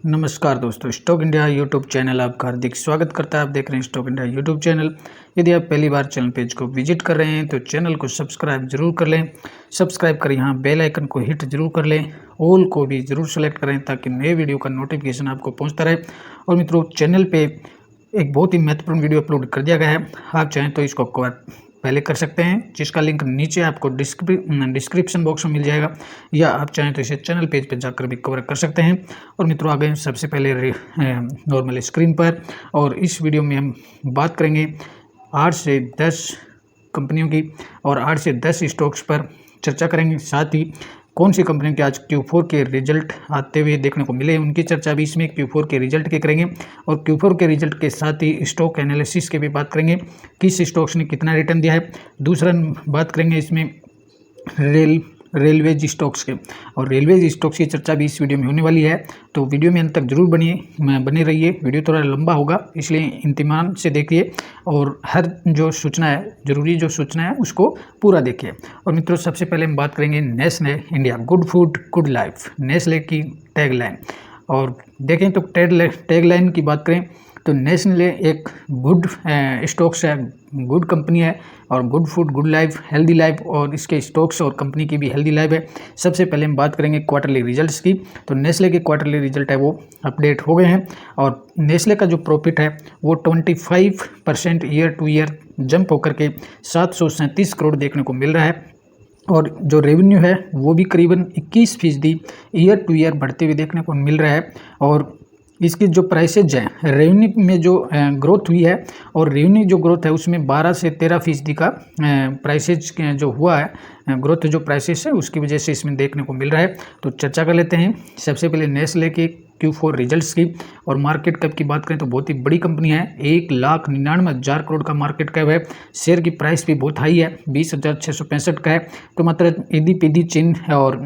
नमस्कार दोस्तों, stock India YouTube channel आपका हार्दिक स्वागत करता है। आप देख रहे हैं स्टॉक इंडिया यूट्यूब चैनल। यदि आप पहली बार चैनल पेज को विजिट कर रहे हैं तो चैनल को सब्सक्राइब जरूर कर लें। सब्सक्राइब कर यहाँ बेल आइकन को हिट जरूर कर लें, ऑल को भी जरूर सेलेक्ट करें ताकि नए वीडियो का नोटिफिकेशन आपको पहुँचता रहे। और मित्रों, चैनल पर एक बहुत ही महत्वपूर्ण वीडियो अपलोड कर दिया गया है। आप चाहें तो इसको पहले कर सकते हैं, जिसका लिंक नीचे आपको डिस्क्रिप्शन बॉक्स में मिल जाएगा, या आप चाहें तो इसे चैनल पेज पर जाकर भी कवर कर सकते हैं। और मित्रों, आ गए सबसे पहले नॉर्मल स्क्रीन पर, और इस वीडियो में हम बात करेंगे 8 से 10 कंपनियों की और 8 से 10 स्टॉक्स पर चर्चा करेंगे। साथ ही कौन सी कंपनियों के आज Q4 के रिजल्ट आते हुए देखने को मिले, उनकी चर्चा भी इसमें Q4 के रिजल्ट के करेंगे। और Q4 के रिजल्ट के साथ ही स्टॉक एनालिसिस के भी बात करेंगे, किस स्टॉक्स ने कितना रिटर्न दिया है। दूसरा बात करेंगे इसमें रेलवेज स्टॉक्स के, और रेलवेज स्टॉक्स की चर्चा भी इस वीडियो में होने वाली है। तो वीडियो में अंत तक जरूर बने रहिए। वीडियो थोड़ा लंबा होगा, इसलिए इंतमान से देखिए और हर जो सूचना है, जरूरी जो सूचना है, उसको पूरा देखिए। और मित्रों, सबसे पहले हम बात करेंगे Nestle India, good food good life, Nestle की टैगलाइन। और देखें तो टैगलाइन की बात करें तो नेस्ले एक गुड स्टॉक्स है, गुड कंपनी है, और good food good life, healthy life, और इसके स्टॉक्स और कंपनी की भी हेल्दी लाइफ है। सबसे पहले हम बात करेंगे क्वार्टरली रिजल्ट्स की। तो नेस्ले के क्वार्टरली रिजल्ट है वो अपडेट हो गए हैं, और नेस्ले का जो प्रॉफिट है वो 25% ईयर टू ईयर जंप होकर के 737 करोड़ देखने को मिल रहा है। और जो रेवेन्यू है वो भी करीबन 21% ईयर टू ईयर बढ़ते हुए देखने को मिल रहा है। और इसकी जो प्राइसेज है, रेवेन्यू में जो ग्रोथ हुई है, और रेवेन्यू जो ग्रोथ है उसमें 12 से 13% का प्राइसेज जो हुआ है, ग्रोथ जो प्राइसेस है उसकी वजह से इसमें देखने को मिल रहा है। तो चर्चा कर लेते हैं सबसे पहले नेस्ले के Q4 रिजल्ट्स की। और मार्केट कैप की बात करें तो बहुत ही बड़ी कंपनी है, 1,99,000 करोड़ का मार्केट कैप है। शेयर की प्राइस भी बहुत हाई है, 20,665 का है। तो मतलब ईदी पीदी चिन्ह है, और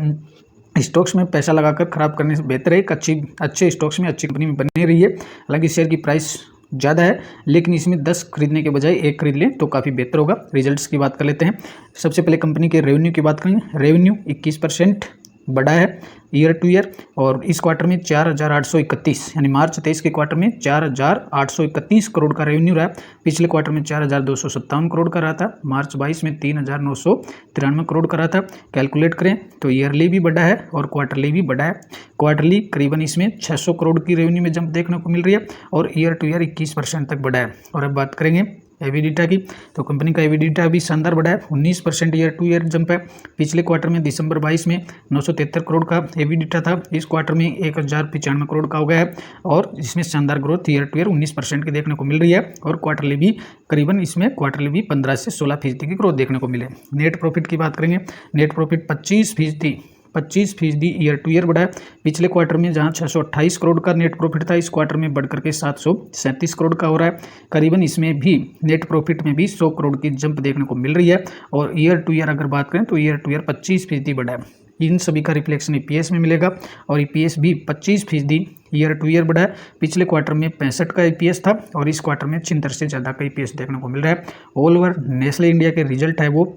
स्टॉक्स में पैसा लगाकर खराब करने से बेहतर है अच्छे स्टॉक्स में, अच्छी कंपनी में बने रही है। हालांकि शेयर की प्राइस ज़्यादा है, लेकिन इसमें 10 खरीदने के बजाय 1 खरीद लें तो काफ़ी बेहतर होगा। रिजल्ट्स की बात कर लेते हैं। सबसे पहले कंपनी के रेवेन्यू की बात करें। रेवेन्यू 21% बढ़ा है ईयर टू ईयर, और इस क्वार्टर में 4,831, यानी मार्च 23 के क्वार्टर में 4,831 करोड़ का रेवेन्यू रहा। पिछले क्वार्टर में 4,257 करोड़ का रहा था। मार्च 22 में 3,993 करोड़ का रहा था। कैलकुलेट करें तो ईयरली भी बढ़ा है और क्वार्टरली भी बढ़ा है। क्वार्टरली करीबन इसमें 600 करोड़ की रेवेन्यू में जंप देखने को मिल रही है, और ईयर टू ईयर 21% तक बढ़ा है। और अब बात करेंगे एबिडिटा की, तो कंपनी का एबिडिटा भी शानदार बढ़ा है, 19% ईयर टू ईयर जंप है। पिछले क्वार्टर में दिसंबर 22 में 973 करोड़ का एबिडिटा था, इस क्वार्टर में 1,095 करोड़ का हो गया है, और इसमें शानदार ग्रोथ ईयर टू ईयर 19% की देखने को मिल रही है। और क्वार्टरली भी करीबन इसमें 15 से 16% की ग्रोथ देखने को मिले। नेट प्रॉफिट की बात करेंगे। Net profit 25% year two year बढ़ा है। पिछले क्वार्टर में जहां 628 करोड़ का नेट प्रॉफिट था, इस क्वार्टर में बढ़कर के 737 करोड़ का हो रहा है। करीबन इसमें भी नेट प्रॉफिट में भी 100 करोड़ की जंप देखने को मिल रही है। और ईयर टू ईयर अगर बात करें तो ईयर टू ईयर 25% बढ़ा है। इन सभी का रिफ्लेक्शन ईपीएस में मिलेगा, और ईपीएस भी 25% ईयर टू ईयर बढ़ा है। पिछले क्वार्टर में 65 का ईपीएस था, और इस क्वार्टर में 76 से ज़्यादा का ईपीएस देखने को मिल रहा है। ऑल ओवर नेस्ले इंडिया के रिजल्ट है वो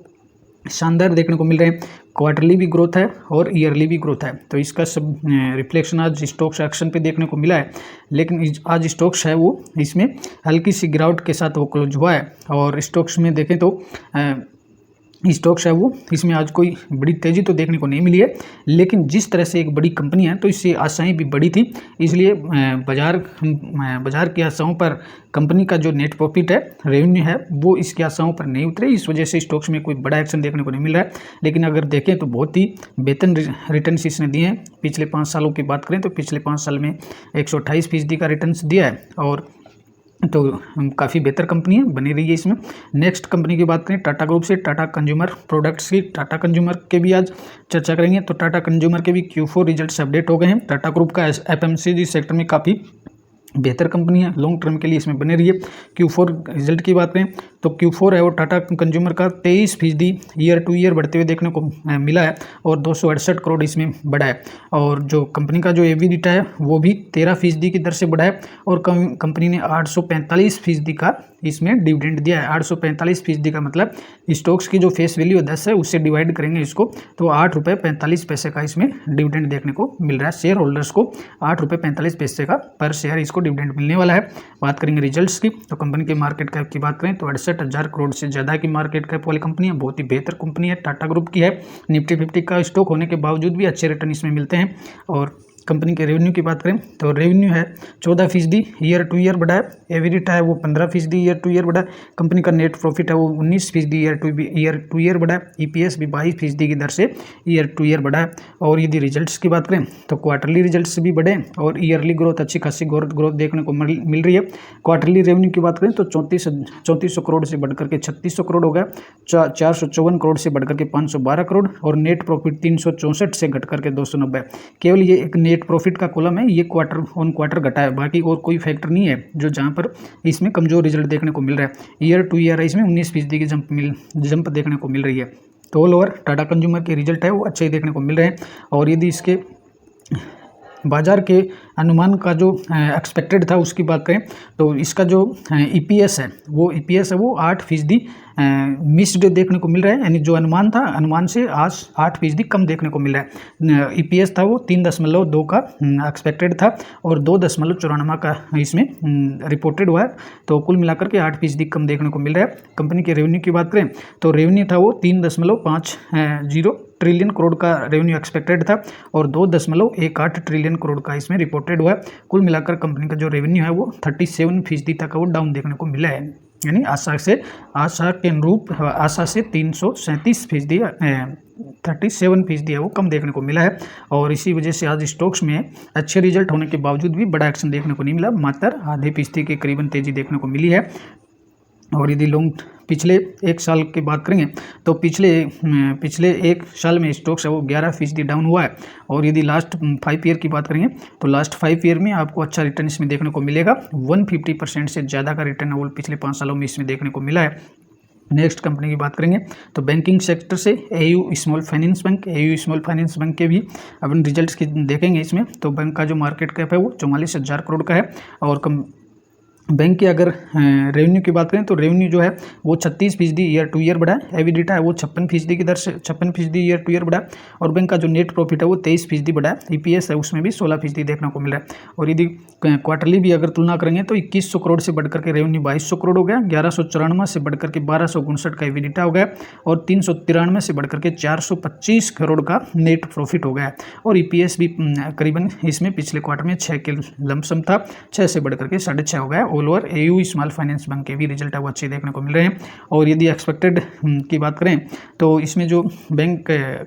शानदार देखने को मिल रहे हैं। क्वार्टरली भी ग्रोथ है और ईयरली भी ग्रोथ है। तो इसका सब रिफ्लेक्शन आज स्टॉक्स एक्शन पे देखने को मिला है। लेकिन आज स्टॉक्स है वो इसमें हल्की सी गिरावट के साथ वो क्लोज हुआ है। और स्टॉक्स में देखें तो स्टॉक्स है वो इसमें आज कोई बड़ी तेज़ी तो देखने को नहीं मिली है, लेकिन जिस तरह से एक बड़ी कंपनी है तो इससे आशाएं भी बड़ी थी। इसलिए बाजार की आशाओं पर कंपनी का जो नेट प्रॉफिट है, रेवेन्यू है, वो इसकी आशाओं पर नहीं उतरे। इस वजह से स्टॉक्स में कोई बड़ा एक्शन देखने को नहीं मिल रहा है। लेकिन अगर देखें तो बहुत ही बेहतर रिटर्न्स इसने दिए हैं। पिछले 5 सालों की बात करें तो पिछले 5 साल में 128% का रिटर्न्स दिया है, और तो काफ़ी बेहतर कंपनी है, बनी रही है इसमें। नेक्स्ट कंपनी की बात करें टाटा ग्रुप से, टाटा कंज्यूमर प्रोडक्ट्स की। टाटा कंज्यूमर के भी आज चर्चा करेंगे। तो टाटा कंज्यूमर के भी Q4 रिजल्ट्स अपडेट हो गए हैं। टाटा ग्रुप का FMCG सेक्टर में काफ़ी बेहतर कंपनी है, लॉन्ग टर्म के लिए इसमें बने रही है। Q4 रिजल्ट की बात करें तो Q4 है वो टाटा कंज्यूमर का 23% ईयर टू ईयर बढ़ते हुए देखने को मिला है और 268 करोड़ इसमें बढ़ा है। और जो कंपनी का जो एबिडिटा है वो भी 13% की दर से बढ़ा है और कंपनी ने 845% का इसमें डिविडेंड दिया है। 845% का मतलब स्टॉक्स की जो फेस वैल्यू 10 है उससे डिवाइड करेंगे इसको तो 8.45 का इसमें डिविडेंड देखने को मिल रहा है। शेयर होल्डर्स को 8.45 का पर शेयर इसको डिविडेंड मिलने वाला है। बात करेंगे रिजल्ट्स की तो कंपनी के मार्केट कैप की बात करें तो 68,000 करोड़ से ज़्यादा की मार्केट कैप वाली कंपनी है। बहुत ही बेहतर कंपनी है, टाटा ग्रुप की है। निफ्टी 50 का स्टॉक होने के बावजूद भी अच्छे रिटर्न इसमें मिलते हैं। और कंपनी के रेवेन्यू की बात करें तो रेवेन्यू है 14% ईयर टू ईयर बढ़ा है। एबिडिटा है वो 15% ईयर टू ईयर बढ़ा है। कंपनी का नेट प्रॉफिट है वो 19% ईयर टू ईयर बढ़ा है। ईपीएस भी 22% की दर से ईयर टू ईयर बढ़ा है। और यदि रिजल्ट्स की बात करें तो क्वार्टरली रिजल्ट्स भी बढ़े और ईयरली ग्रोथ अच्छी खासी ग्रोथ देखने को मिल रही है। क्वार्टरली रेवेन्यू की बात करें तो 3400 करोड़ से बढ़कर के 3600 करोड़ हो गया। 454 करोड़ से बढ़कर के 512 करोड़ और नेट प्रॉफिट 364 से घट करके 290। केवल ये एक नेट प्रॉफिट का कॉलम है, ये क्वार्टर ऑन क्वार्टर घटा है, बाकी और कोई फैक्टर नहीं है जो जहां पर इसमें कमजोर रिजल्ट देखने को मिल रहा है। ईयर टू ईयर इसमें 19% की जंप देखने को मिल रही है। तो ऑल ओवर टाटा कंज्यूमर के रिजल्ट है वो अच्छे ही देखने को मिल रहे हैं। और यदि इसके बाजार के अनुमान का जो एक्सपेक्टेड था उसकी बात करें तो इसका जो ईपीएस है वो 8% मिस्ड देखने को मिल रहा है। यानी जो अनुमान था अनुमान से आज 8% कम देखने को मिल रहा है। ईपीएस था वो 3.2 का एक्सपेक्टेड था और 2.94 का इसमें रिपोर्टेड हुआ है। तो कुल मिलाकर के 8% कम देखने को मिल रहा है। कंपनी के रेवेन्यू की बात करें तो रेवेन्यू था वो 3.50 ट्रिलियन करोड़ का रेवेन्यू एक्सपेक्टेड था और 2.18 ट्रिलियन करोड़ का इसमें रिपोर्टेड हुआ है। कुल मिलाकर कंपनी का जो रेवेन्यू है वो 37% तक वो डाउन देखने को मिला है। यानी आशा के अनुरूप आशा से 337% 37% है वो कम देखने को मिला है। और इसी वजह से आज स्टॉक्स में अच्छे रिजल्ट होने के बावजूद भी बड़ा एक्शन देखने को नहीं मिला, मात्र आधे फीसदी के करीबन तेजी देखने को मिली है। और यदि पिछले एक साल की बात करेंगे तो पिछले एक साल में स्टॉक्स है वो 11% डाउन हुआ है। और यदि लास्ट 5 ईयर की बात करेंगे तो लास्ट 5 ईयर में आपको अच्छा रिटर्न इसमें देखने को मिलेगा। 150% से ज़्यादा का रिटर्न वो पिछले 5 सालों में इसमें देखने को मिला है। नेक्स्ट कंपनी की बात करेंगे तो बैंकिंग सेक्टर से एयू स्मॉल फाइनेंस बैंक के भी अपन रिजल्ट्स की देखेंगे इसमें। तो बैंक का जो मार्केट कैप है वो 44,000 करोड़ का है। और बैंक की अगर रेवेन्यू की बात करें तो रेवेन्यू जो है वो 36% ईयर टू ईयर बढ़ा है। एबिडिटा है वो 56% की दर से 56% ईयर टू ईयर बढ़ा है। और बैंक का जो नेट प्रॉफिट है वो 23% बढ़ा है। ईपीएस है उसमें भी 16% देखने को मिल रहा है। और यदि क्वार्टरली भी अगर तुलना करेंगे तो 2100 करोड़ से बढ़कर के रेवेन्यू 2200 करोड़ हो गया। 1194 से बढ़कर के 1259 का एबिडिटा हो गया और 393 से बढ़कर के 425 करोड़ का नेट प्रॉफिट हो गया। और ईपीएस भी करीबन इसमें पिछले क्वार्टर में 6 के लमसम था, 6 से बढ़कर के 6.5 हो गया। All over AU small finance bank के भी रिजल्ट है वो अच्छे देखने को मिल रहे हैं। और यदि एक्सपेक्टेड की बात करें तो इसमें जो बैंक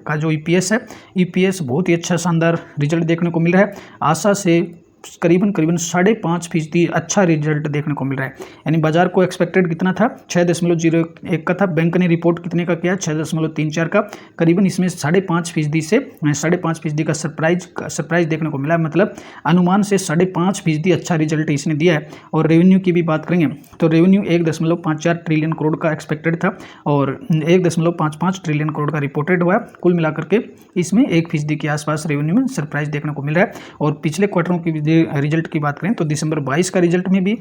का जो ईपीएस है, ईपीएस बहुत ही अच्छा शानदार रिजल्ट देखने को मिल रहा है। आशा से करीबन 5.5% अच्छा रिजल्ट देखने को मिल रहा है। यानी बाजार को एक्सपेक्टेड कितना था 6.01 का था, बैंक ने रिपोर्ट कितने का किया 6.34 का। करीबन इसमें 5.5% से 5.5% का सरप्राइज देखने को मिला। मतलब अनुमान से 5.5% अच्छा रिजल्ट इसने दिया है। और रेवेन्यू की भी बात करेंगे तो रेवेन्यू 1.54 ट्रिलियन करोड़ का एक्सपेक्टेड था और 1.55 ट्रिलियन करोड़ का रिपोर्टेड हुआ। कुल मिलाकर के इसमें 1% के आसपास रेवेन्यू में सरप्राइज देखने को मिल रहा है। और पिछले क्वार्टरों की रिजल्ट की बात करें तो दिसंबर 22 का रिजल्ट में भी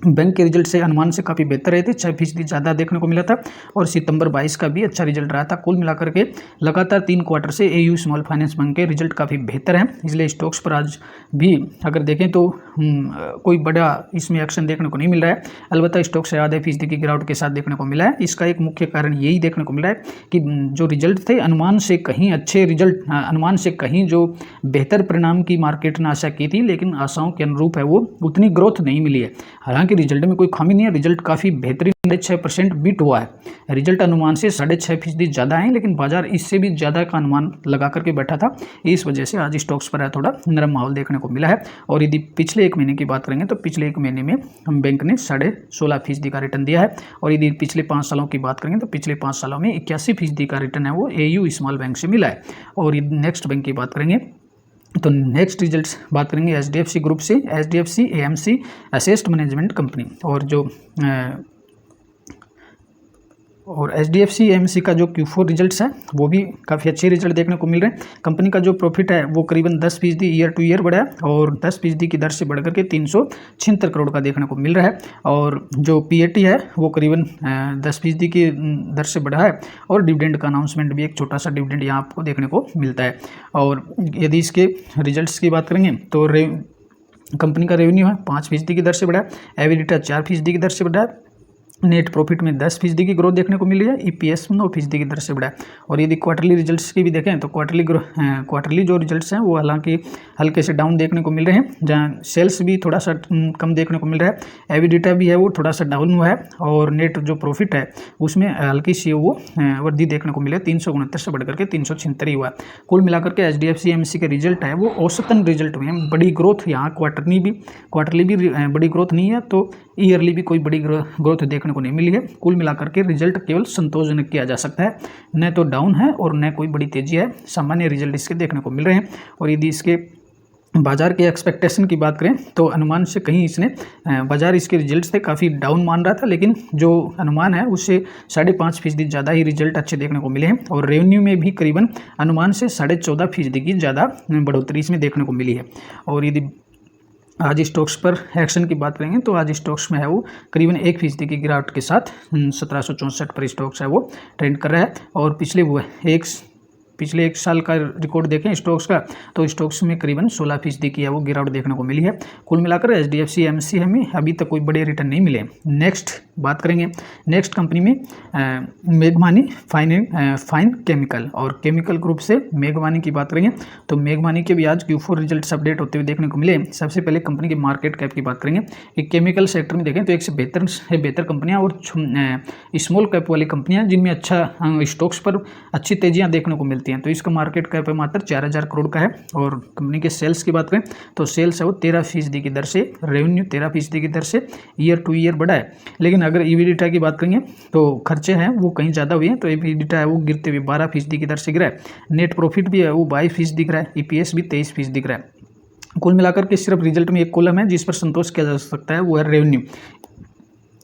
बैंक के रिजल्ट से अनुमान से काफ़ी बेहतर रहे थे, 6% ज़्यादा देखने को मिला था। और सितंबर 22 का भी अच्छा रिजल्ट रहा था। कुल मिलाकर के लगातार 3 क्वार्टर से एयू स्मॉल फाइनेंस बैंक के रिजल्ट काफ़ी बेहतर हैं। इसलिए स्टॉक्स पर आज भी अगर देखें तो कोई बड़ा इसमें एक्शन देखने को नहीं मिल रहा है। अलबत्ता स्टॉक्स से आधे फीसदी की गिरावट के साथ देखने को मिला है। इसका एक मुख्य कारण यही देखने को मिला है कि जो रिजल्ट थे अनुमान से कहीं अच्छे रिजल्ट, अनुमान से कहीं जो बेहतर परिणाम की मार्केट ने आशा की थी, लेकिन आशाओं के अनुरूप है वो उतनी ग्रोथ नहीं मिली है। हालांकि रिजल्ट में कोई खामी नहीं है, रिजल्ट काफ़ी बेहतरीन 6% बीट हुआ है। रिजल्ट अनुमान से 6.5% ज़्यादा है, लेकिन बाजार इससे भी ज़्यादा का अनुमान लगा करके बैठा था। इस वजह से आज स्टॉक्स पर थोड़ा नरम माहौल देखने को मिला है। और यदि पिछले एक महीने की बात करेंगे तो पिछले एक महीने में हम बैंक ने 16.5% का रिटर्न दिया है। और यदि पिछले 5 सालों की बात करेंगे तो पिछले 5 सालों में 81% का रिटर्न है वो एयू स्मॉल बैंक से मिला है। और नेक्स्ट बैंक की बात करेंगे तो नेक्स्ट रिजल्ट्स बात करेंगे एचडीएफसी ग्रुप से। HDFC AMC asset management company. और जो और HDFC AMC का जो Q4 रिजल्ट्स है वो भी काफ़ी अच्छे रिजल्ट देखने को मिल रहे हैं। कंपनी का जो प्रॉफिट है वो करीबन 10% ईयर टू ईयर बढ़ा है और 10% की दर से बढ़कर के 376 करोड़ का देखने को मिल रहा है। और जो PAT है वो करीबन 10% की दर से बढ़ा है और डिविडेंड का अनाउंसमेंट भी, एक छोटा सा डिविडेंड यहाँ आपको देखने को मिलता है। और यदि इसके रिजल्ट्स की बात करेंगे तो कंपनी का रेवेन्यू है 5% की दर से बढ़ा है, एबिलिटा 4% की दर से बढ़ा है, नेट प्रॉफिट में 10% की ग्रोथ देखने को मिली है, EPS 9% की दर से बढ़ा है। और यदि क्वार्टरली रिजल्ट्स की भी देखें तो क्वार्टरली जो रिजल्ट्स हैं वो हालांकि हल्के से डाउन देखने को मिल रहे हैं, जहां सेल्स भी थोड़ा सा कम देखने को मिल रहा है, एबिडिटा भी है वो थोड़ा सा डाउन हुआ है और नेट जो प्रॉफिट है उसमें हल्की सी वो वृद्धि देखने को मिले, 369 से बढ़कर के 376 हुआ। कुल मिलाकर के HDFC AMC के रिजल्ट है वो औसतन रिजल्ट में बड़ी ग्रोथ, यहाँ क्वार्टरली भी बड़ी ग्रोथ नहीं है तो ईयरली भी कोई बड़ी ग्रोथ देखने को नहीं मिली है। कुल मिलाकर के रिजल्ट केवल संतोषजनक किया जा सकता है, न तो डाउन है और न कोई बड़ी तेजी है, सामान्य रिजल्ट इसके देखने को मिल रहे हैं। और यदि इसके बाजार के एक्सपेक्टेशन की बात करें तो अनुमान से कहीं इसने बाजार इसके रिजल्ट से काफ़ी डाउन मान रहा था, लेकिन जो अनुमान है उससे 5.5% ज़्यादा ही रिजल्ट अच्छे देखने को मिले हैं। और रेवेन्यू में भी करीबन अनुमान से 14.5% की ज़्यादा बढ़ोतरी इसमें देखने को मिली है। और यदि आज स्टॉक्स पर एक्शन की बात करेंगे तो आज स्टॉक्स में है वो करीबन 1% की गिरावट के साथ 1764 पर स्टॉक्स है वो ट्रेंड कर रहा है। और पिछले एक साल का रिकॉर्ड देखें स्टॉक्स का तो स्टॉक्स में करीबन 16% की है वो गिरावट देखने को मिली है। कुल मिलाकर HDFC AMC हमें अभी तक कोई बड़े रिटर्न नहीं मिले। नेक्स्ट बात करेंगे, नेक्स्ट कंपनी में मेघमानी फाइन केमिकल और केमिकल ग्रुप से मेघमानी की बात करेंगे तो मेघमानी के भी आज Q4 रिजल्ट्स अपडेट होते हुए देखने को मिले। सबसे पहले कंपनी के मार्केट कैप की बात करेंगे। एक केमिकल सेक्टर में देखें तो एक से बेहतर कंपनियां और स्मॉल कैप वाली कंपनियां जिनमें अच्छा स्टॉक्स पर अच्छी तेजियां देखने को मिलती हैं। तो इसका मार्केट कैप मात्र 4000 करोड़ का है। और कंपनी के सेल्स की बात करें तो सेल्स है वो 13% की दर से, रेवेन्यू 13% की दर से ईयर टू ईयर बढ़ा है। लेकिन अगर EBITDA की बात करेंगे तो खर्चे हैं वो कहीं ज़्यादा हुए हैं, तो EBITDA है वो गिरते हुए 12% की दर से गिरा है। नेट प्रॉफिट भी है वो 22% दिख रहा है, EPS भी 23% दिख रहा है। कुल मिलाकर के सिर्फ रिजल्ट में एक कॉलम है जिस पर संतोष किया जा सकता है, वो है रेवेन्यू,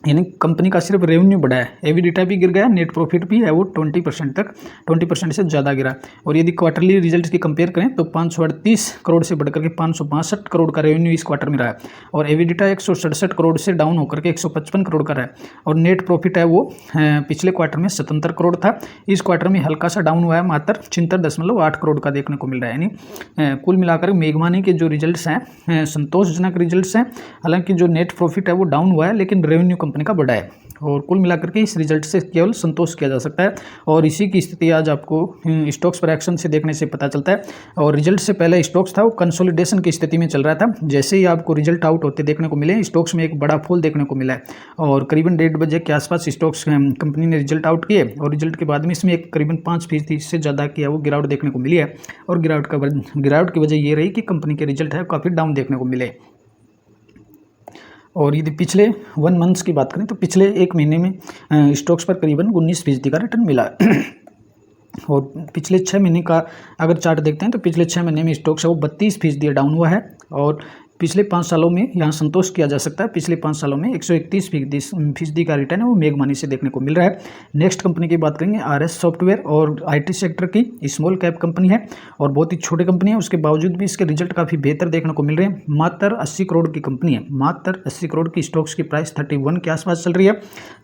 यानी कंपनी का सिर्फ रेवेन्यू बढ़ा है, एबिडिटा भी गिर गया, नेट प्रॉफिट भी है वो 20% से ज़्यादा गिरा। और यदि क्वार्टरली रिजल्ट की कंपेयर करें तो 538 करोड़ से बढ़कर के 562 करोड़ का रेवेन्यू इस क्वार्टर में रहा है। और एबिडिटा 167 करोड़ से डाउन होकर के 155 करोड़ का रहा है। और नेट प्रॉफिट है वो पिछले क्वार्टर में 77 करोड़ था, इस क्वार्टर में हल्का सा डाउन हुआ है, मात्र 76.8 करोड़ का देखने को मिल रहा है। यानी कुल मिलाकर मेघमानी के जो रिजल्ट्स हैं संतोषजनक रिजल्ट्स हैं। हालांकि जो नेट प्रॉफिट है वो डाउन हुआ है लेकिन रेवेन्यू कंपनी का बढ़ा है। और कुल मिलाकर के इस रिजल्ट से केवल संतोष किया जा सकता है। और इसी की स्थिति आज आपको स्टॉक्स पर एक्शन से देखने से पता चलता है। और रिजल्ट से पहले स्टॉक्स था वो कंसोलिडेशन की स्थिति में चल रहा था। जैसे ही आपको रिजल्ट आउट होते देखने को मिले स्टॉक्स में एक बड़ा फॉल देखने को मिला है। और करीबन 1:30 बजे के आसपास स्टॉक्स कंपनी ने रिजल्ट आउट किए और रिजल्ट के बाद में इसमें एक करीबन 5% से ज़्यादा की है वो गिरावट देखने को मिली है। और गिरावट की वजह ये रही कि कंपनी के रिजल्ट है काफ़ी डाउन देखने को मिले। और यदि पिछले 1 मंथ्स की बात करें तो पिछले एक महीने में स्टॉक्स पर करीबन 19% का रिटर्न मिला और पिछले 6 महीने का अगर चार्ट देखते हैं तो पिछले 6 महीने में स्टॉक्स है वो 32% डाउन हुआ है। और पिछले 5 सालों में यहाँ संतोष किया जा सकता है। पिछले 5 सालों में 131% का रिटर्न है वो मेघमानी से देखने को मिल रहा है। नेक्स्ट कंपनी की बात करेंगे RS सॉफ्टवेयर और IT सेक्टर की स्मॉल कैप कंपनी है और बहुत ही छोटी कंपनी है, उसके बावजूद भी इसके रिजल्ट काफ़ी बेहतर देखने को मिल रहे हैं। मात्र 80 करोड़ की कंपनी है, मात्र 80 करोड़ की स्टॉक्स की प्राइस 31 के आसपास चल रही है।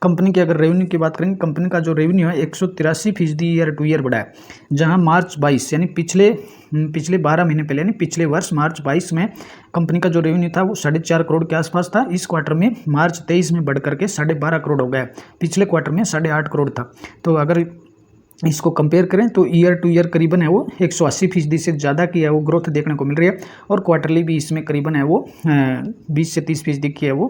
कंपनी की अगर रेवेन्यू की बात करेंगे, कंपनी का जो रेवेन्यू है 183% ईयर टू ईयर बढ़ा है। जहाँ मार्च 22 यानी पिछले 12 महीने पहले यानी पिछले वर्ष मार्च 22 में कंपनी का जो रेवेन्यू था वो 4.5 करोड़ के आसपास था। इस क्वार्टर में मार्च 23 में बढ़कर के 12.5 करोड़ हो गया। पिछले क्वार्टर में 8.5 करोड़ था। तो अगर इसको कंपेयर करें तो ईयर टू ईयर करीबन है वो 180% से ज़्यादा की है वो ग्रोथ देखने को मिल रही है। और क्वार्टरली भी इसमें करीबन है वो 20 से 30% की है वो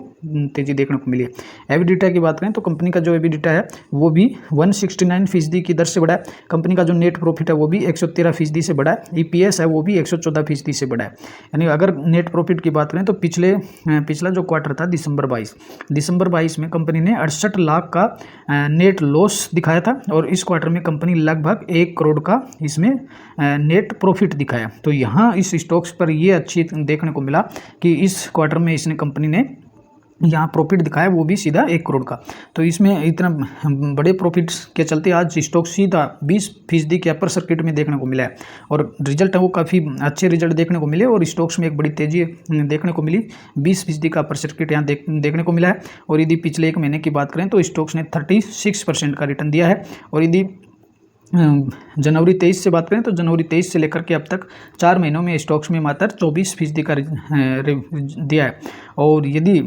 तेज़ी देखने को मिली है। एबिडिटा की बात करें तो कंपनी का जो एबिडिटा है वो भी 169% की दर से बढ़ा है। कंपनी का जो नेट प्रॉफिट है वो भी 113% से बढ़ा है। EPS है वो भी 114% से बढ़ा है। यानी अगर नेट प्रॉफिट की बात करें तो पिछला जो क्वार्टर था दिसंबर 22 में कंपनी ने 68 लाख का नेट लॉस दिखाया था और इस क्वार्टर में कंपनी लगभग 1 करोड़ का इसमें नेट प्रॉफिट दिखाया। तो यहाँ इस स्टॉक्स पर ये अच्छी देखने को मिला कि इस क्वार्टर में इसने कंपनी ने यहाँ प्रॉफिट दिखाया वो भी सीधा 1 करोड़ का। तो इसमें इतना बड़े प्रॉफिट के चलते आज स्टॉक सीधा 20% के अपर सर्किट में देखने को मिला है और रिजल्ट है वो काफ़ी अच्छे रिजल्ट देखने को मिले और स्टॉक्स में एक बड़ी तेजी देखने को मिली। 20% का अपर सर्किट यहाँ देखने को मिला है। और यदि पिछले 1 महीने की बात करें तो स्टॉक्स ने 36% का रिटर्न दिया है। और यदि जनवरी 23 से बात करें तो जनवरी 23 से लेकर के अब तक 4 महीनों में स्टॉक्स में मात्र 24% का दिया है। और यदि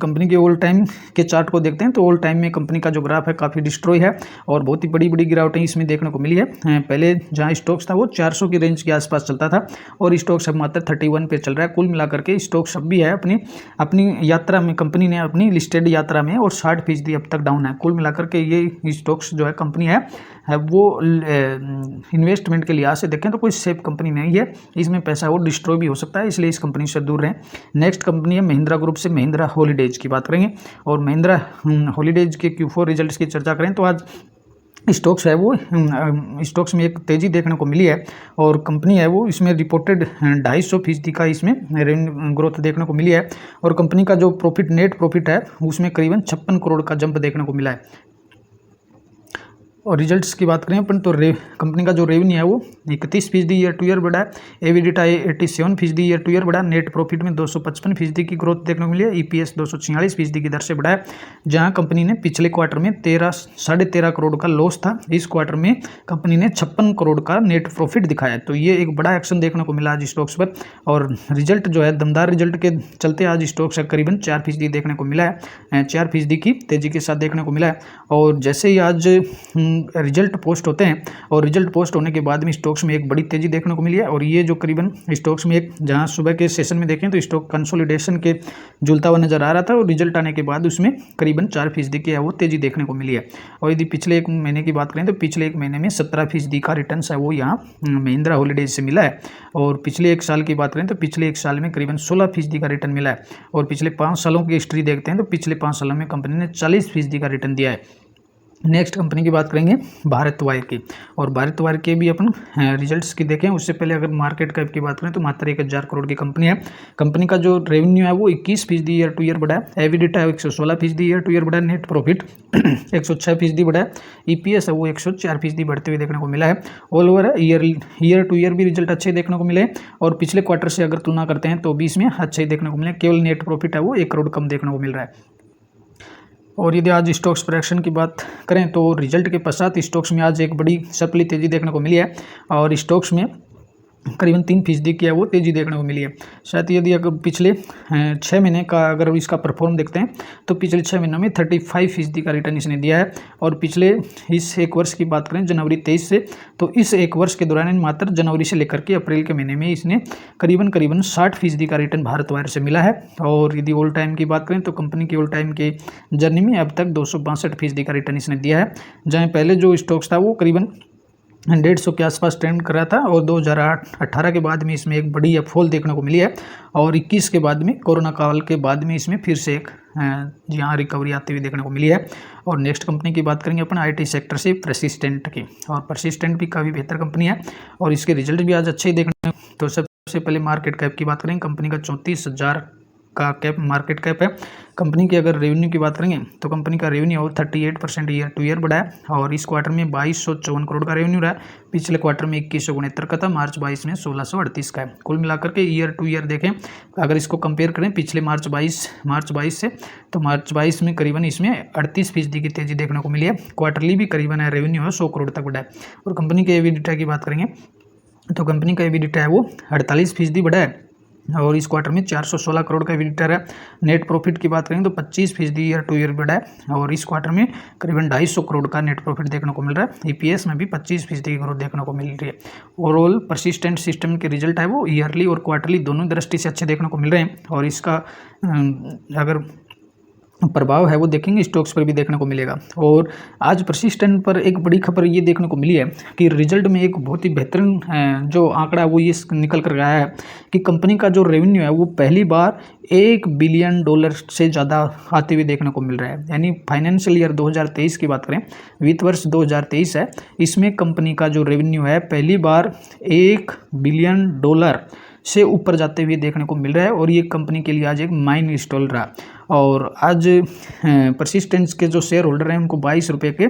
कंपनी के ऑल टाइम के चार्ट को देखते हैं तो ऑल टाइम में कंपनी का जो ग्राफ है काफ़ी डिस्ट्रॉय है और बहुत ही बड़ी बड़ी गिरावटें इसमें देखने को मिली है। पहले जहां स्टॉक्स था वो 400 की रेंज के आसपास चलता था और स्टॉक्स अब मात्र 31 पे चल रहा है। कुल मिलाकर के स्टॉक्स अब भी है अपनी यात्रा में, कंपनी ने अपनी लिस्टेड यात्रा में, और 60% अब तक डाउन है। कुल मिलाकर के ये स्टॉक्स जो है कंपनी है वो इन्वेस्टमेंट के लिहाज से देखें तो कोई सेफ कंपनी नहीं है। इसमें पैसा वो डिस्ट्रॉय भी हो सकता है, इसलिए इस कंपनी से दूर रहें। नेक्स्ट कंपनी है महिंद्रा ग्रुप से महिंद्रा हॉलीडेज की बात करेंगे। और महिंद्रा हॉलीडेज के Q4 रिजल्ट्स की चर्चा करें तो आज स्टॉक्स है वो स्टॉक्स में एक तेज़ी देखने को मिली है और कंपनी है वो इसमें रिपोर्टेड 250% का इसमें रेवेन्यू ग्रोथ देखने को मिली है। और कंपनी का जो प्रॉफिट, नेट प्रॉफिट है उसमें करीबन 56 करोड़ का जंप देखने को मिला है। और रिजल्ट्स की बात करें अपन तो कंपनी का जो रेवेन्यू है वो 31% ईयर टू ईयर बढ़ा है। एबिडिटा 87% ईयर टू ईयर बढ़ा। नेट प्रॉफिट में 255% की ग्रोथ देखने को मिली है। EPS 246% की दर से बढ़ा है। जहां कंपनी ने पिछले क्वार्टर में 13.5 करोड़ का लॉस था, इस क्वार्टर में कंपनी ने 56 करोड़ का नेट प्रॉफिट दिखाया है। तो ये एक बड़ा एक्शन देखने को मिला आज स्टॉक्स पर। और रिजल्ट जो है दमदार रिजल्ट के चलते आज स्टॉक्स करीबन 4% देखने को मिला है, 4% की तेजी के साथ देखने को मिला है। और जैसे ही आज रिजल्ट पोस्ट होते हैं और रिजल्ट पोस्ट होने के बाद में स्टॉक्स में एक बड़ी तेजी देखने को मिली है। और ये जो करीबन स्टॉक्स में एक, जहां सुबह के सेशन में देखें तो स्टॉक कंसोलिडेशन के झूलता हुआ नजर आ रहा था और रिजल्ट आने के बाद उसमें करीबन 4% की है वो तेजी देखने को मिली है। और यदि पिछले 1 महीने की बात करें तो पिछले 1 महीने में 17% का रिटर्न है वो यहाँ महिंद्रा हॉलीडेज से मिला है। और पिछले 1 साल की बात करें तो पिछले 1 साल में करीबन 16% का रिटर्न मिला है। और पिछले 5 सालों की हिस्ट्री देखते हैं तो पिछले 5 सालों में कंपनी ने 40% का रिटर्न दिया है। नेक्स्ट कंपनी की बात करेंगे भारत वायर की। और भारत वायर के भी अपन रिजल्ट्स की देखें उससे पहले अगर मार्केट कैप की बात करें तो मात्र 1000 करोड़ की कंपनी है। कंपनी का जो रेवेन्यू है वो 21% ईयर टू ईयर बढ़ा है। एबिडिटा 116% ईयर टू ईयर बढ़ा है। नेट प्रॉफिट 106% बढ़ा है। EPS है वो 104% बढ़ते हुए देखने को मिला है। All over year two year भी रिजल्ट अच्छे देखने को मिले और पिछले क्वार्टर से अगर तुलना करते हैं तो 20 में अच्छे देखने को मिले। केवल नेट प्रॉफिट है वो 1 करोड़ कम देखने को मिल रहा है। और यदि आज स्टॉक्स प्रोडक्शन की बात करें तो रिजल्ट के पश्चात स्टॉक्स में आज एक बड़ी सप्ली तेजी देखने को मिली है और स्टॉक्स में करीबन 3% की है वो तेजी देखने को मिली है। शायद यदि अगर पिछले 6 महीने का अगर इसका परफॉर्म देखते हैं तो पिछले 6 महीनों में 35% का रिटर्न इसने दिया है। और पिछले इस 1 वर्ष की बात करें जनवरी 23 से तो इस 1 वर्ष के दौरान मात्र जनवरी से लेकर के अप्रैल के महीने में इसने करीबन 60% का रिटर्न भारत वायर से मिला है। और यदि ऑल टाइम की बात करें तो कंपनी की ऑल टाइम के जर्नी में अब तक 262% का रिटर्न इसने दिया है। जहाँ पहले जो स्टॉक्स था वो करीबन 150 के आसपास ट्रेंड कर रहा था और 2018 के बाद में इसमें एक बड़ी अपफॉल देखने को मिली है। और 21 के बाद में कोरोना काल के बाद में इसमें फिर से एक यहाँ रिकवरी आती हुई देखने को मिली है। और नेक्स्ट कंपनी की बात करेंगे अपन IT सेक्टर से परसिस्टेंट की। और परसिस्टेंट भी काफ़ी बेहतर कंपनी है और इसके रिजल्ट भी आज अच्छे ही देखने। तो सबसे पहले मार्केट कैप की बात करेंगे, कंपनी का 34,000 का कैप मार्केट कैप है। कंपनी की अगर रेवेन्यू की बात करेंगे तो कंपनी का रेवेन्यू और 38% ईयर टू ईयर बढ़ा है और इस क्वार्टर में 2254 करोड़ का रेवेन्यू रहा है। पिछले क्वार्टर में 2169 का था, मार्च 22 में 1638 का है। कुल मिलाकर के ईयर टू ईयर देखें अगर इसको कंपेयर करें पिछले मार्च 22 से तो मार्च 22 में करीबन इसमें 38% की तेजी देखने को मिली है। क्वार्टरली भी करीबन रेवेन्यू है 100 करोड़ तक बढ़ा है। और कंपनी के एबिडिटा की बात करेंगे तो कंपनी का एबिडिटा है वो 48% बढ़ा है और इस क्वार्टर में 416 करोड़ का एबिडिटा है। नेट प्रॉफिट की बात करें तो 25% ईयर टू ईयर बढ़ा है और इस क्वार्टर में करीबन 250 करोड़ का नेट प्रॉफिट देखने को मिल रहा है। EPS में भी 25% की ग्रोथ देखने को मिल रही है। ओवरऑल परसिस्टेंट सिस्टम के रिजल्ट है वो ईयरली और क्वार्टरली दोनों दृष्टि से अच्छे देखने को मिल रहे हैं। और इसका अगर प्रभाव है वो देखेंगे स्टॉक्स पर भी देखने को मिलेगा। और आज परसिस्टेंट पर एक बड़ी खबर ये देखने को मिली है कि रिजल्ट में एक बहुत ही बेहतरीन जो आंकड़ा वो ये निकल कर आया है कि कंपनी का जो रेवेन्यू है वो पहली बार $1 बिलियन से ज़्यादा आते हुए देखने को मिल रहा है। यानी फाइनेंशियल ईयर 2023 की बात करें, वित्त वर्ष 2023 है, इसमें कंपनी का जो रेवेन्यू है पहली बार $1 बिलियन से ऊपर जाते हुए देखने को मिल रहा है और ये कंपनी के लिए आज एक माइलस्टोन रहा। और आज परसिस्टेंस के जो शेयर होल्डर हैं उनको 22 रुपये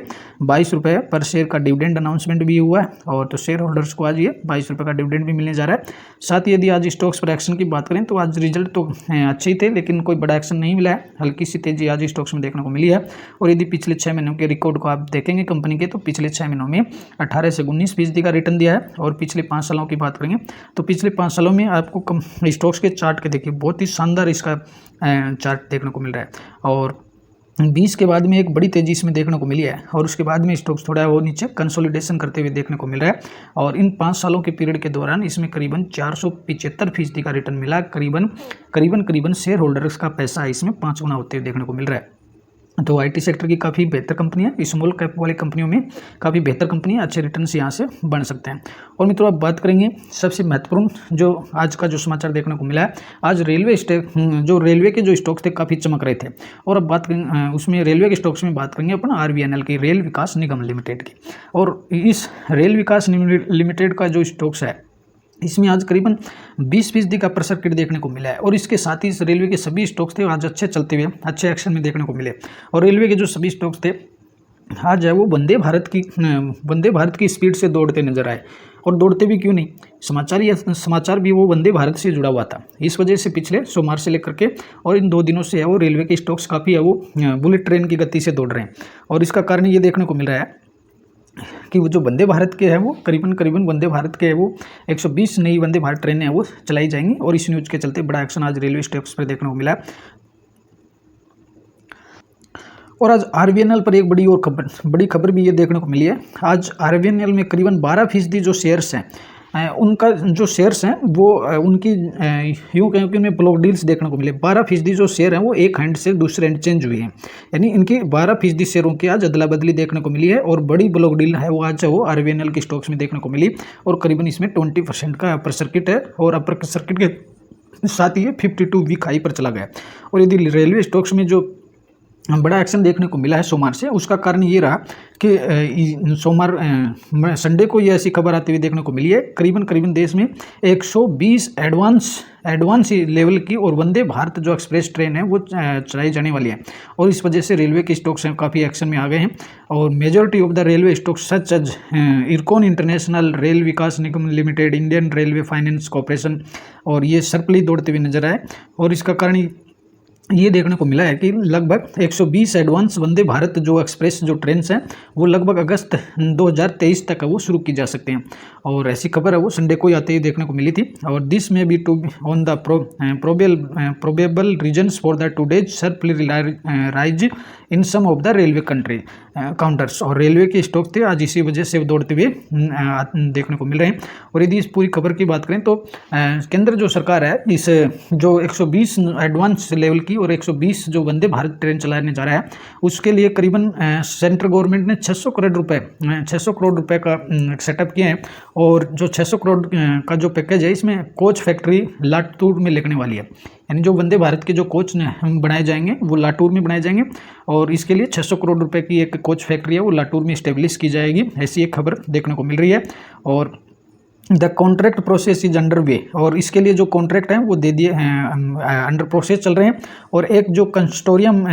पर शेयर का डिविडेंड अनाउंसमेंट भी हुआ है, और तो शेयर होल्डर्स को आज ये 22 रुपये का डिविडेंड भी मिलने जा रहा है। साथ ही यदि आज स्टॉक्स पर एक्शन की बात करें तो आज रिजल्ट तो अच्छे ही थे, लेकिन कोई बड़ा एक्शन नहीं मिला है, हल्की सी तेजी आज स्टॉक्स में देखने को मिली है। और यदि पिछले 6 महीनों के रिकॉर्ड को आप देखेंगे कंपनी के, तो पिछले 6 महीनों में 18 से 19% का रिटर्न दिया है। और पिछले 5 सालों की बात करेंगे तो पिछले 5 सालों में आपको स्टॉक्स के चार्ट के देखिए बहुत ही शानदार इसका चार्ट देखने को मिल रहा है। और 20 के बाद में एक बड़ी तेजी इसमें देखने को मिली है, और उसके बाद में स्टॉक्स थोड़ा वो नीचे कंसोलिडेशन करते हुए देखने को मिल रहा है। और इन 5 सालों के पीरियड के दौरान इसमें करीबन 475% का रिटर्न मिला। करीबन शेयर होल्डर्स का पैसा इसमें 5 गुना होते हुए देखने को मिल रहा है। तो आईटी सेक्टर की काफ़ी बेहतर कंपनी है, स्मॉल कैप वाली कंपनियों में काफ़ी बेहतर कंपनी है, अच्छे रिटर्न्स यहाँ से बन सकते हैं। और मित्रों अब बात करेंगे सबसे महत्वपूर्ण जो आज का जो समाचार देखने को मिला है, आज रेलवे के जो स्टॉक्स थे काफ़ी चमक रहे थे। और अब बात करेंगे उसमें रेलवे के स्टॉक्स में बात करेंगे अपन RVNL की, रेल विकास निगम लिमिटेड की। और इस रेल विकास लिमिटेड का जो स्टॉक्स है इसमें आज करीबन 20% का प्रेशर किट देखने को मिला है। और इसके साथ ही इस रेलवे के सभी स्टॉक्स थे आज अच्छे चलते हुए अच्छे एक्शन में देखने को मिले। और रेलवे के जो सभी स्टॉक्स थे आज है वो वंदे भारत की स्पीड से दौड़ते नजर आए। और दौड़ते भी क्यों नहीं, समाचार भी वो वंदे भारत से जुड़ा हुआ था। इस वजह से पिछले सोमवार से लेकर के और इन 2 दिनों से है वो रेलवे के स्टॉक्स काफ़ी है वो बुलेट ट्रेन की गति से दौड़ रहे हैं। और इसका कारण ये देखने को मिल रहा है कि वो जो वंदे भारत के हैं वो करीबन वंदे भारत के है वो 120 नई वंदे भारत ट्रेनें हैं वो चलाई जाएंगी। और इस न्यूज़ के चलते बड़ा एक्शन आज रेलवे स्टॉक्स पर देखने को मिला। और आज RVNL पर एक बड़ी खबर भी ये देखने को मिली है। आज RVNL में करीबन 12% जो शेयर्स हैं उनका जो शेयर्स हैं वो उनकी यूँ कहें कि उनमें ब्लॉक डील्स देखने को मिले। 12% जो शेयर हैं वो एक हैंड से दूसरे हैंड चेंज हुई हैं, यानी इनकी 12% शेयरों की आज अदला बदली देखने को मिली है। और बड़ी ब्लॉक डील है वो आज वो RVNL की स्टॉक्स में देखने को मिली। और करीबन इसमें 20% का अपर सर्किट है, और अपर सर्किट के साथ ही 52 वीक हाई पर चला गया। और यदि रेलवे स्टॉक्स में जो बड़ा एक्शन देखने को मिला है सोमवार से, उसका कारण ये रहा कि संडे को ये ऐसी खबर आती हुई देखने को मिली है करीबन देश में 120 एडवांस लेवल की और वंदे भारत जो एक्सप्रेस ट्रेन है वो चलाई जाने वाली है। और इस वजह से रेलवे के स्टॉक्स हैं काफ़ी एक्शन में आ गए हैं। और majority of the railway stocks such as Ircon international, Rail Vikas Nigam limited, Indian railway finance corporation, और ये सर्पली दौड़ते हुए नजर आए। और इसका कारण ये देखने को मिला है कि लगभग 120 एडवांस वंदे भारत जो एक्सप्रेस जो ट्रेन हैं वो लगभग अगस्त 2023 तक वो शुरू की जा सकते हैं। और ऐसी खबर है वो संडे को आते ही देखने को मिली थी। और this may be two on the probable reasons for the today's sharply rise in some of the railway country counters. और रेलवे के स्टॉक थे आज इसी वजह से दौड़ते हुए देखने को मिल रहे हैं। और यदि इस पूरी खबर की बात करें तो केंद्र जो सरकार है इस जो 120 एडवांस लेवल की और 120 जो वंदे भारत ट्रेन चलाने जा रहा है उसके लिए करीबन सेंट्रल गवर्नमेंट ने 600 करोड़ रुपए का सेटअप किए हैं। और जो 600 करोड़ का जो पैकेज है इसमें कोच फैक्ट्री लातूर में लगने वाली है, यानी जो वंदे भारत के जो कोच बनाए जाएंगे वो लातूर में बनाए जाएंगे। और इसके लिए 600 करोड़ रुपए की एक कोच फैक्ट्री है वो लातूर में इस्टेब्लिश की जाएगी, ऐसी एक खबर देखने को मिल रही है। और the contract process is under way, और इसके लिए जो कॉन्ट्रैक्ट हैं वो दे दिए अंडर प्रोसेस चल रहे हैं। और एक जो कंस्टोरियम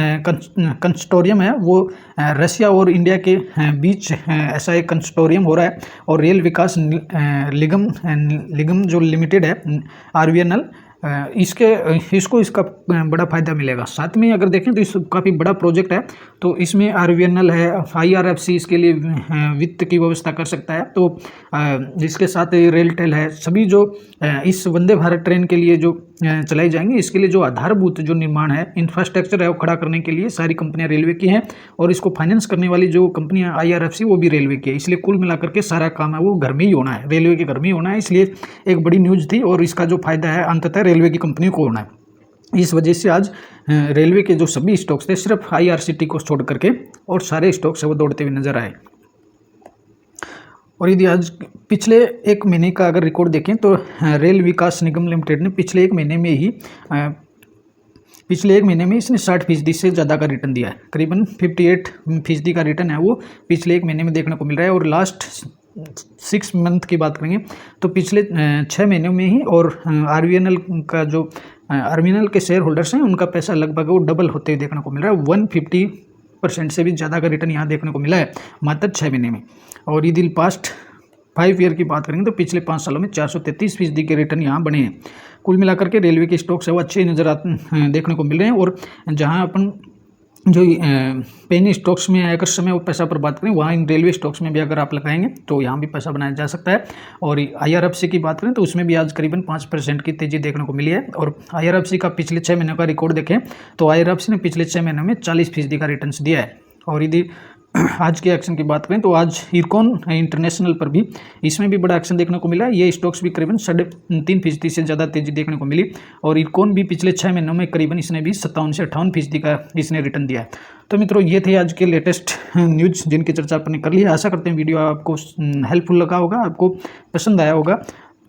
है वो रशिया और इंडिया के बीच ऐसा एक कंस्टोरियम हो रहा है। और रेल विकास निगम जो लिमिटेड है RVNL इसका बड़ा फायदा मिलेगा। साथ में अगर देखें तो इस काफ़ी बड़ा प्रोजेक्ट है, तो इसमें RVNL है, IRFC इसके लिए वित्त की व्यवस्था कर सकता है। तो इसके साथ रेलटेल है, सभी जो इस वंदे भारत ट्रेन के लिए जो चलाई जाएंगी इसके लिए जो आधारभूत जो निर्माण है इंफ्रास्ट्रक्चर है वो खड़ा करने के लिए सारी कंपनियां रेलवे की हैं। और इसको फाइनेंस करने वाली जो कंपनियां IRFC वो भी रेलवे की है। इसलिए कुल मिलाकर के सारा काम है वो घर में ही होना है, रेलवे के घर में ही होना है। इसलिए एक बड़ी न्यूज़ थी और इसका जो फायदा है अंततः रेलवे की कंपनी को होना है। इस वजह से आज रेलवे के जो सभी स्टॉक्स थे सिर्फ IRCT को छोड़ करके और सारे स्टॉक्स है वो दौड़ते हुए नजर आए। और यदि आज पिछले 1 महीने का अगर रिकॉर्ड देखें तो रेल विकास निगम लिमिटेड ने पिछले 1 महीने में इसने 60% से ज़्यादा का रिटर्न दिया है। करीबन 58% का रिटर्न है वो पिछले 1 महीने में देखने को मिल रहा है। और लास्ट 6 मंथ की बात करेंगे तो पिछले 6 महीनों में ही और RVNL का जो आर्मिनल के शेयर होल्डर्स हैं उनका पैसा लगभग वो डबल होते हुए देखने को मिल रहा है। 150% से भी ज़्यादा का रिटर्न यहाँ देखने को मिला है मात्र 6 महीने में। और यदि पास्ट 5 ईयर की बात करेंगे तो पिछले 5 सालों में 433% के रिटर्न यहाँ बने हैं। कुल मिलाकर के रेलवे के स्टॉक्स है वो अच्छे नज़र देखने को मिल रहे हैं। और जहाँ अपन जो पेनी स्टॉक्स में अगर समय और पैसा पर बात करें, वहाँ इन रेलवे स्टॉक्स में भी अगर आप लगाएंगे तो यहाँ भी पैसा बनाया जा सकता है। और IRFC की बात करें तो उसमें भी आज करीबन 5% की तेज़ी देखने को मिली है। और IRFC का पिछले 6 महीनों का रिकॉर्ड देखें तो IRFC ने पिछले 6 महीनों में 40% का रिटर्न दिया है। और यदि आज के एक्शन की बात करें तो आज इरकॉन इंटरनेशनल पर भी इसमें भी बड़ा एक्शन देखने को मिला है। ये स्टॉक्स भी करीबन 3.5% से ज़्यादा तेज़ी देखने को मिली। और इरकॉन भी पिछले 6 महीनों में करीबन इसने भी 57 से 58% का इसने रिटर्न दिया है। तो मित्रों ये थे आज के लेटेस्ट न्यूज़ जिनकी चर्चा आपने कर ली है। आशा करते हैं वीडियो आपको हेल्पफुल लगा होगा, आपको पसंद आया होगा।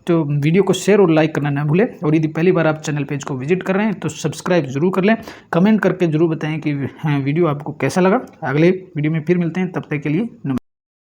तो वीडियो को शेयर और लाइक करना ना भूलें। और यदि पहली बार आप चैनल पेज को विजिट कर रहे हैं तो सब्सक्राइब जरूर कर लें। कमेंट करके जरूर बताएं कि वीडियो आपको कैसा लगा। अगले वीडियो में फिर मिलते हैं, तब तक के लिए नमस्कार।